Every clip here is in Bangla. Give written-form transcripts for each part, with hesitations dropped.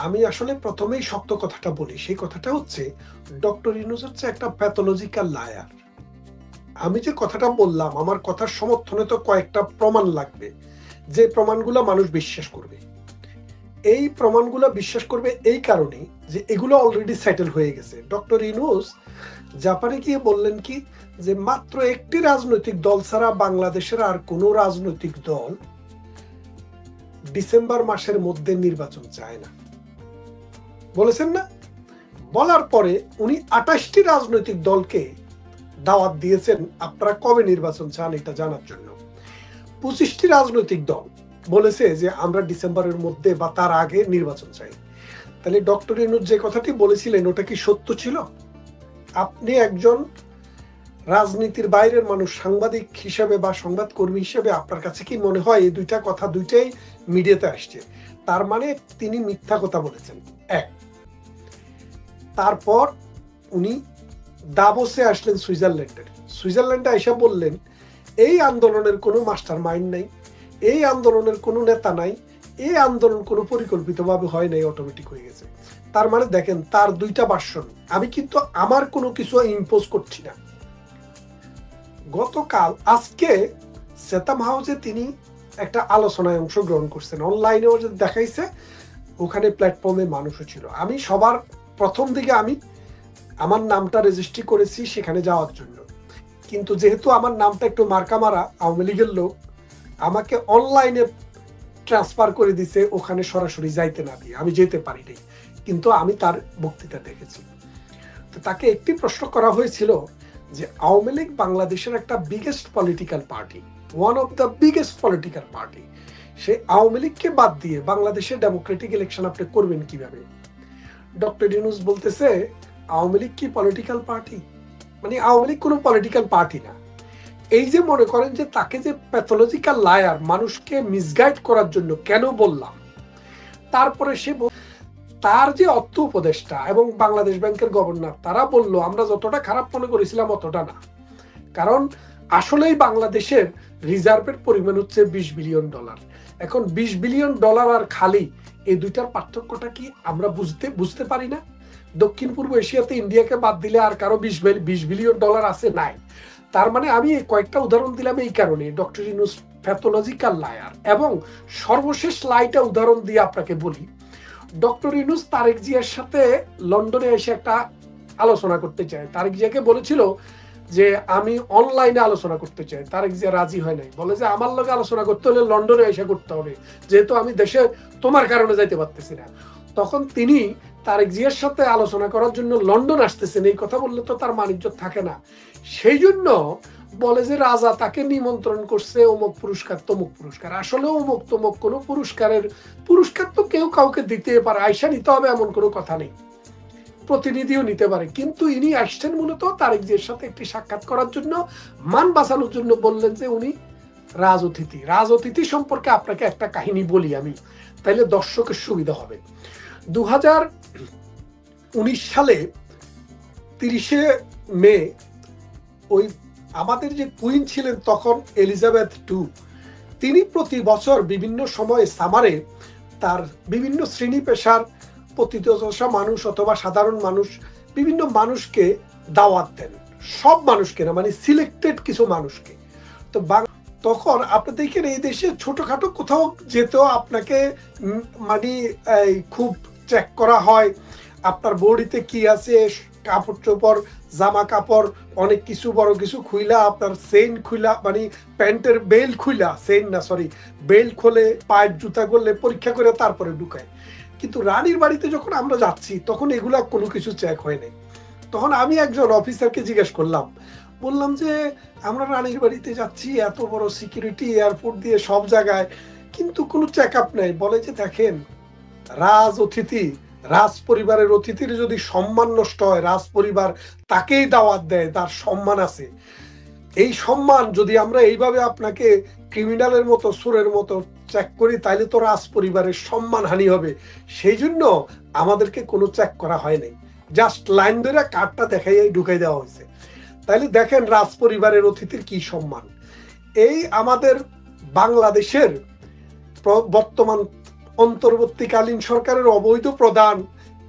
আমি আসলে প্রথমেই শক্ত কথাটা বলি। সেই কথাটা হচ্ছে ডক্টর ইউনূস হচ্ছে একটা প্যাথোলজিক্যাল লায়ার। আমি যে কথাটা বললাম, আমার কথার সমর্থনে তো কয়েকটা প্রমাণ লাগবে, যে প্রমাণগুলো মানুষ বিশ্বাস করবে। এই প্রমাণগুলো বিশ্বাস করবে এই কারণেই যে এগুলো অলরেডি সেটেল হয়ে গেছে। ডক্টর ইউনূস জাপানে গিয়ে বললেন কি, যে মাত্র একটি রাজনৈতিক দল ছাড়া বাংলাদেশের আর কোনো রাজনৈতিক দল ডিসেম্বর মাসের মধ্যে নির্বাচন চায় না, বলেছেন না? বলার পরে উনি 28টি রাজনৈতিক দলকে দাওয়াত দিয়েছেন আপনারা কবে নির্বাচন চান এটা জানার জন্য। 25টি রাজনৈতিক দল বলেছে যে আমরা ডিসেম্বরের মধ্যে বা তার আগে নির্বাচন চাই। তাহলে ডক্টর ইউনূস যে কথাটি বলেছিলেন ওটা কি সত্য ছিল? আপনি একজন রাজনীতির বাইরের মানুষ, সাংবাদিক হিসেবে বা সংবাদকর্মী হিসেবে আপনার কাছে কি মনে হয় এই দুইটা কথা দুইটাই মিডিয়াতে আসছে, তার মানে তিনি মিথ্যা কথা বলেছেন? এক, তারপর উনি দাভোসে আসলেন সুইজারল্যান্ডে এসে বললেন এই আন্দোলনের কোনো মাস্টার মাইন্ড নাই, এই আন্দোলনের কোনো নেতা নাই, এই আন্দোলন কোনো পরিকল্পিতভাবে হয় নাই, অটোমেটিক হয়ে গেছে। তার মানে দেখেন তার দুইটা ভার্সন। আমি কিন্তু আমার কোনো কিছু ইম্পোজ করছি না। গতকাল আজকে সেতাম হাউসে তিনি একটা আলোচনায় অংশগ্রহণ করছেন, অনলাইনেও দেখাইছে, ওখানে প্ল্যাটফর্মে মানুষও ছিল। আমি সবার প্রথম দিকে আমি আমার নামটা রেজিস্ট্রি করেছি সেখানে যাওয়ার জন্য, কিন্তু যেহেতু আমার নামটা একটু মার্কা মারা, আওয়ামী লীগের লোক আমাকে অনলাইনে ট্রান্সফার করে দিছে, ওখানে সরাসরি যাইতে না দিয়ে আমি যেতে পারিনি, কিন্তু আমি তার বক্তৃতা দেখেছি। তো তাকে একটি প্রশ্ন করা হয়েছিল যে আওয়ামী লীগ বাংলাদেশের একটা biggest political party, one of the biggest political party, সেই আওয়ামী লীগকে বাদ দিয়ে বাংলাদেশে ডেমোক্রেটিক ইলেকশন আপনি করবেন কিভাবে? ডক্টর ইউনূস বলতেছে আওয়ামী লীগ কি পলিটিক্যাল পার্টি? মানে আওয়ামী লীগ কোনো পলিটিক্যাল পার্টি না। এই যে মনে করেন যে তাকে যে প্যাথোলজিক্যাল লায়ার, মানুষকে মিসগাইড করার জন্য কেন বললাম, তারপরে সে তার যে অর্থ উপদেষ্টা এবং বাংলাদেশ ব্যাংকের গভর্নর তারা বলল আমরা যতটা খারাপ মনে করেছিলাম অতটা না, কারণ আসলেই বাংলাদেশের রিজার্ভের পরিমাণ হচ্ছে $20 বিলিয়ন। এখন $20 বিলিয়ন আর খালি, এই দুইটার পার্থক্যটা কি আমরা বুঝতে পারি না? দক্ষিণ পূর্ব এশিয়াতে ইন্ডিয়াকে বাদ দিলে আর কারো $20 বিলিয়ন আছে নাই। তার মানে আমি কয়েকটা উদাহরণ দিলাম এই কারণে ডক্টর ইউনূস প্যাথোলজিক্যাল লায়ার। এবং সর্বশেষ লাইটা উদাহরণ দিয়ে আপনাকে বলি, ডক্টর ইউনূস তারেক জিয়ার সাথে লন্ডনে এসে একটা আলোচনা করতে চায়। তারেক জিয়াকে বলেছিল যে আমি অনলাইনে আলোচনা করতে চাই, তারেক জিয়া রাজি হয় নাই, বলে যে আমার লগে আলোচনা করতে হলে লন্ডনে এসে করতে হবে, যেহেতু আমি দেশে তোমার কারণে যাইতে পারতেছি না। তখন তিনি তারেক জিয়ার সাথে আলোচনা করার জন্য লন্ডন আসতেছেন, এই কথা বললে তো তার মানিজ্য থাকে না। সেই জন্য বলে যে রাজা তাকে নিমন্ত্রণ করছে অমুক পুরস্কার তমুক পুরস্কার। আসলে অমুক তমুক কোনো পুরস্কার তো কেউ কাউকে দিতে পারে, আয়সা নিতে হবে এমন কোনো কথা নেই, প্রতিনিধিও নিতে পারে। কিন্তু ইনি আসছেন মূলত তারেক জিয়ার সাথে একটি সাক্ষাৎ করার জন্য, মান বাঁচানোর জন্য বললেন যে উনি রাজঅতিথি সম্পর্কে আপনাকে একটা কাহিনী বলি আমি, তাইলে দর্শকের সুবিধা হবে। 2019 সালে 30শে মে ওই আমাদের যে কুইন ছিলেন তখন এলিজাবেথ II, তিনি প্রতি বছর বিভিন্ন সময়ে সামারে তার বিভিন্ন শ্রেণী পেশার পতিতদশা মানুষ অথবা সাধারণ মানুষ, বিভিন্ন মানুষকে দাওয়াত দেন, সব মানুষকে না, মানে সিলেক্টেড কিছু মানুষকে। তো তখন আপনি দেখেন এই দেশে ছোটখাটো কোথাও যেতেও আপনাকে মানে খুব চেক করা হয়, আপনার বডিতে কি আছে, কাপড় চোপড়, জামা কাপড়, অনেক কিছু বড় কিছু খুইলা, আপনার চেইন খুইলা, মানে প্যান্টের বেল্ট খুইলা, চেইন না সরি বেল্ট খোলে, পায়ের জুতা করলে পরীক্ষা করে তারপরে ঢুকায়। কিন্তু রানীর বাড়িতে যখন আমরা যাচ্ছি তখন এগুলা কোনো কিছু চেক হয় নাই। তখন আমি একজন অফিসারকে জিজ্ঞেস করলাম, বললাম যে আমরা রানীর বাড়িতে যাচ্ছি, এত বড় সিকিউরিটি, এয়ারপোর্ট দিয়ে সব জায়গায়, কিন্তু কোনো চেক আপ নাই। বলে যে দেখেন, রাজ পরিবারের অতিথির যদি সম্মান নষ্ট হয়, রাজ পরিবার তাকেই দাওয়াত দেয়, তার সম্মান আছে। এই সম্মান যদি আমরা এইভাবে আপনাকে ক্রিমিনালের মতো, সুরের মতো চেক করি, তাইলে তো রাজ পরিবারের সম্মান হানি হবে। সেই জন্য আমাদেরকে কোনো চেক করা হয় নাই, জাস্ট লাইন ধরে কার্ডটা দেখাই ঢুকাই দেওয়া হয়েছে। তাইলে দেখেন রাজ পরিবারের অতিথির কি সম্মান। এই আমাদের বাংলাদেশের বর্তমান অন্তর্বর্তীকালীন সরকারের অবৈধ প্রধান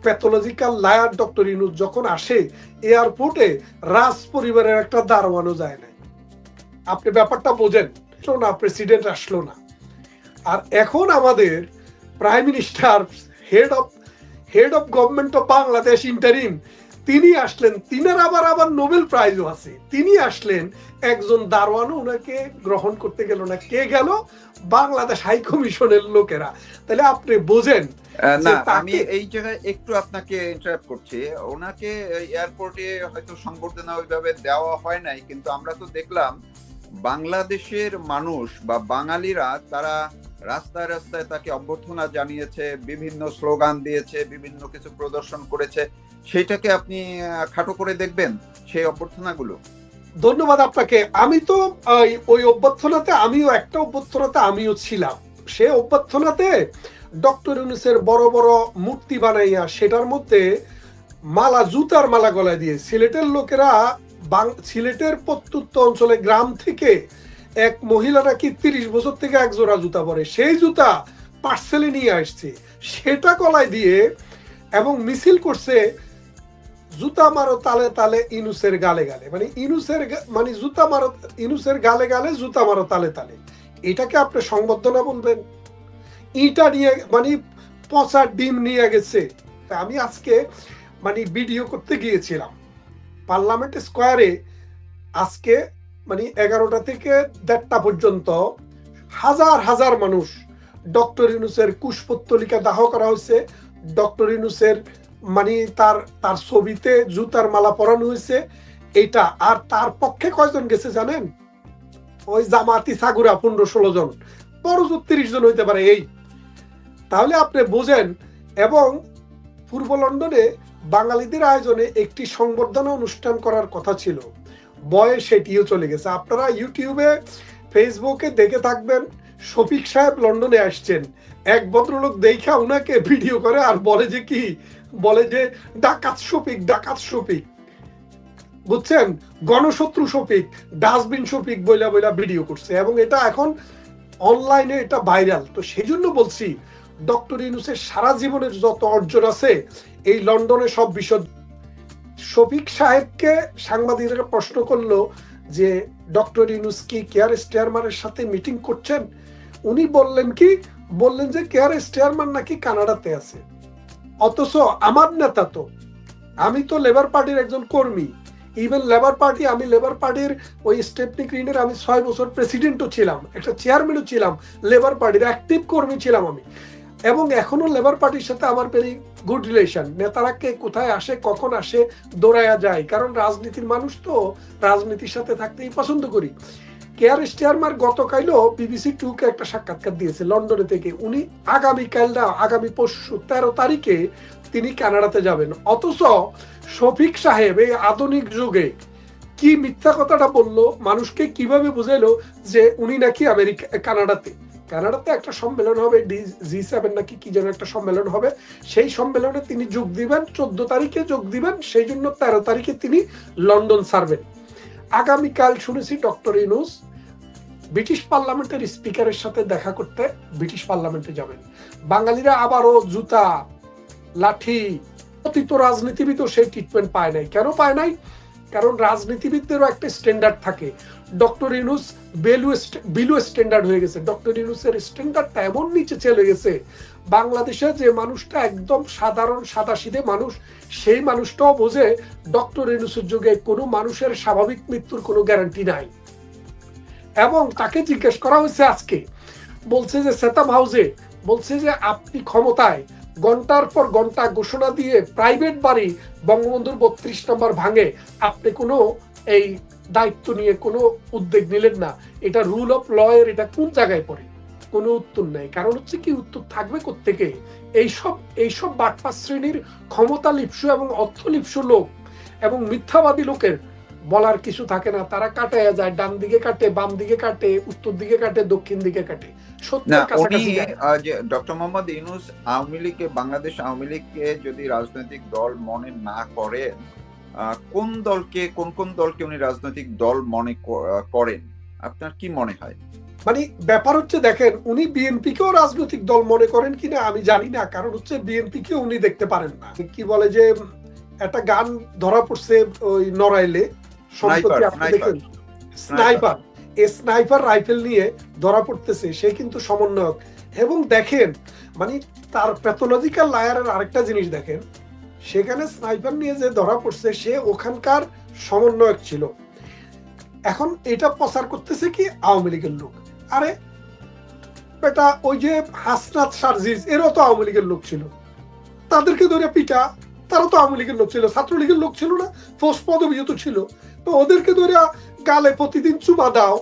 প্যাথোলজিক্যাল লায়ার ডক্টর ইউনূস যখন আসে এয়ারপোর্টে রাজ পরিবারের একটা দারোয়ানও যায় না। আপনি ব্যাপারটা বোঝেন না, প্রেসিডেন্ট আসলো না। আর এখন আমাদের prime minister, head of government of Bangladesh interim, তিনি আসলেন, তিনার আবার নোবেল প্রাইজও আছে, তিনি আসলেন, একজন দারোয়ানও ওনাকে গ্রহণ করতে গেল না। কে গেল? বাংলাদেশ হাই কমিশনের লোকেরা। তাহলে আপনি বোঝেন না, আমি এই জায়গায় একটু আপনাকে ইন্টারাপ্ট করছি। ওনাকে এয়ারপোর্টে হয়তো সংবর্ধনা ওইভাবে দেওয়া হয় নাই, কিন্তু আমরা তো দেখলাম বাংলাদেশের মানুষ বা বাঙালিরা তারা রাস্তায় রাস্তায় তাকে অভ্যর্থনা জানিয়েছে, বিভিন্ন স্লোগান দিয়েছে, বিভিন্ন কিছু প্রদর্শন করেছে। সেইটাকে আপনি খাটো করে দেখবেন সেই অভ্যর্থনাগুলো? ধন্যবাদ আপনাকে। আমি তো ওই অভ্যর্থনাতে, একটা অভ্যর্থনাতে আমিও ছিলাম। সে অভ্যর্থনাতে ডক্টর ইউনূসের বড় বড় মূর্তি বানাইয়া সেটার মধ্যে মালা, জুতার মালা গলায় দিয়ে সিলেটের লোকেরা, সিলেটের প্রত্যন্ত অঞ্চলে গ্রাম থেকে এক মহিলা নাকি 30 বছর থেকে এক জোড়া জুতা পরে, সেই জুতা পার্সেলে নিয়ে আসছে, সেটা গলায় দিয়ে, এবং মিছিল করছে জুতা মারো তালে তালে ইউনূসের গালে গালে, মানে জুতা মারো ইউনূসের গালে গালে, জুতা মারো তালে তালে। এটাকে আপনি সংবর্ধনা বলবেন? ইটা নিয়ে মানে পচা ডিম নিয়ে গেছে। আমি আজকে মানে ভিডিও করতে গিয়েছিলাম পার্লামেন্ট স্কোয়ারে, আজকে মানে 11টা থেকে 1:30 পর্যন্ত হাজার হাজার মানুষ, ডক্টর ইউনূসের কুশপুত্তলিকা দাহ করা হয়েছে, ডক্টর ইউনূসের মানে তার ছবিতে জুতার মালা পরানো হয়েছে। এইটা, আর তার পক্ষে কয়জন গেছে জানেন? ওই জামাতি সাগুরা 15-16 জন, বড় জোর 30 জন হইতে পারে। এই তাহলে আপনি বোঝেন। এবং পূর্ব লন্ডনে বাঙালিদের আয়োজনে একটি সংবর্ধনা অনুষ্ঠান করার কথা ছিল, বয়ে সেটিও চলে গেছে। আপনারা ইউটিউবে, ফেসবুকে দেখে থাকবেন, শফিক সাহেব লন্ডনে আসছেন, এক ভদ্রলোক দেখা উনাকে ভিডিও করে আর বলে যে কি, বলে যে ডাকাত শফিক, ডাকাত শফিক, বুঝছেন, গণশত্রু শফিক, ডাস্টবিন শফিক বইলা বইলা ভিডিও করছে, এবং এটা এখন অনলাইনে এটা ভাইরাল। তো সেই জন্য বলছি, ডক্টর ইউনূসের সারা জীবনের যত অর্জন আছে এই লন্ডনে সব বিষয়। শফিক সাহেবকে সাংবাদিকরা প্রশ্ন করলো যে ডক্টর ইউনূস কি কেয়ার স্টারমারের সাথে মিটিং করছেন? উনি বললেন যে কেয়ার স্টারমার নাকি কানাডাতে আছে। অথচ আমার নেতা তো, আমি তো লেবার পার্টির একজন কর্মী, ইভেন আমি লেবার পার্টির ওই স্টেপনি গ্রিনের আমি 6 বছর প্রেসিডেন্টও ছিলাম, একটা চেয়ারম্যানও ছিলাম, লেবার পার্টির অ্যাক্টিভ কর্মী ছিলাম আমি, এবং এখনো লেবার পার্টির সাথে আমার ভেরি গুড রিলেশন। নেতারা কে কোথায় আসে, কখন আসে, দৌড়াইয়া যায়, কারণ রাজনীতির মানুষ তো, রাজনীতির সাথে থাকতেই পছন্দ করি। কেয়ার স্টারমার গতকালও BBC 2-কে একটা সাক্ষাৎকার দিয়েছে লন্ডনে থেকে। উনি আগামী পরশু 13 তারিখে তিনি কানাডাতে যাবেন। অথচ শফিক সাহেব এই আধুনিক যুগে কি মিথ্যা কথাটা বললো, মানুষকে কিভাবে বুঝাইলো যে উনি নাকি কানাডাতে একটা সম্মেলন হবে, G7 নাকি কি যেন একটা সম্মেলন হবে, সেই সম্মেলনে তিনি যোগ দিবেন, 14 তারিখে যোগ দিবেন, সেই জন্য 13 তারিখে তিনি লন্ডন ছাড়বেন। আগামীকাল শুনেছি ডক্টর ইউনূস ব্রিটিশ পার্লামেন্টের স্পিকারের সাথে দেখা করতে ব্রিটিশ পার্লামেন্টে যাবেন। বাঙালিরা আবারও জুতা, লাঠি, অতীত রাজনীতিবিদও সেই ট্রিটমেন্ট পায় নাই। কেন পায় নাই? কারণ রাজনীতিবিদদেরও একটা স্ট্যান্ডার্ড থাকে। ডক্টর ইউনূস বিলো স্ট্যান্ডার্ড হয়ে গেছে। ডক্টর ইউনূসের স্ট্যান্ডার্ডটা এমন নিচে চলে গেছে, বাংলাদেশে যে মানুষটা একদম সাধারণ সাদাসিধে মানুষ, সেই মানুষটাও বোঝে ডক্টর ইউনূসের যুগে কোনো মানুষের স্বাভাবিক মৃত্যুর কোনো গ্যারান্টি নাই। এবং তাকে জিজ্ঞেস করা হয়েছে আজকে, বলছে যে সেতাম হাউসে, বলছে যে আপনি ক্ষমতায় ঘন্টার পর ঘন্টা ঘোষণা দিয়ে প্রাইভেট বাড়ি বঙ্গবন্ধুর 32 নম্বর ভাঙে, আপনি কোনো এই দায়িত্ব নিয়ে কোনো উদ্যোগ নিলেন না, এটা রুল অফ ল এর এটা কোন জায়গায় পড়ে? কোনো উত্তর নেই। কারণ হচ্ছে কি, উত্তর থাকবে কোত্থেকে? এইসব বাটপার শ্রেণীর ক্ষমতা লিপ্সু এবং অর্থ লিপ্সু লোক এবং মিথ্যাবাদী লোকের বলার কিছু থাকে না। তারা কাটায় যায়, ডান দিকে কাটে, বাম দিকে কাটে, উত্তর দিকে কাটে, দক্ষিণ দিকে কাটে। ডক্টর মোহাম্মদ ইউনূস বাংলাদেশ আওয়ামী লীগকে যদি রাজনৈতিক দল মনে না করেন, কোন কোন দলকে উনি রাজনৈতিক দল মনে করেন? আপনার কি মনে হয়? মানে ব্যাপার হচ্ছে দেখেন, উনি বিএনপি কেও রাজনৈতিক দল মনে করেন কিনা আমি জানি না, কারণ হচ্ছে বিএনপি কে উনি দেখতে পারেন না। কি বলে যে একটা গান ধরা পড়ছে ওই নড়াইলে সম্প্রতি, আপনি দেখেন স্নাইপার, এই স্নাইপার রাইফেল নিয়ে ধরা পড়তেছে, সে কিন্তু সমন্বয়ক। এবং দেখেন মানে তার প্যাথোলজিক্যাল লায়ারের আরেকটা জিনিস দেখেন, সেখানে স্নাইপার নিয়ে যে ধরা পড়ছে সে ওখানকার সমন্বয়ক ছিল। এখন এটা প্রচার করতেছে কি আওয়ামী লীগের লোক। আরে বেটা, ওই যে হাসনাত সার্জিস এরও তো আওয়ামী লীগের লোক ছিল, তাদেরকে ধরে পিটা, তারা তো আওয়ামী লীগের লোক ছিল, ছাত্রলীগের লোক ছিল না, ফোর্স পদবি তো ছিল, তো ওদেরকে ধরে গালে প্রতিদিন চুমা দাও,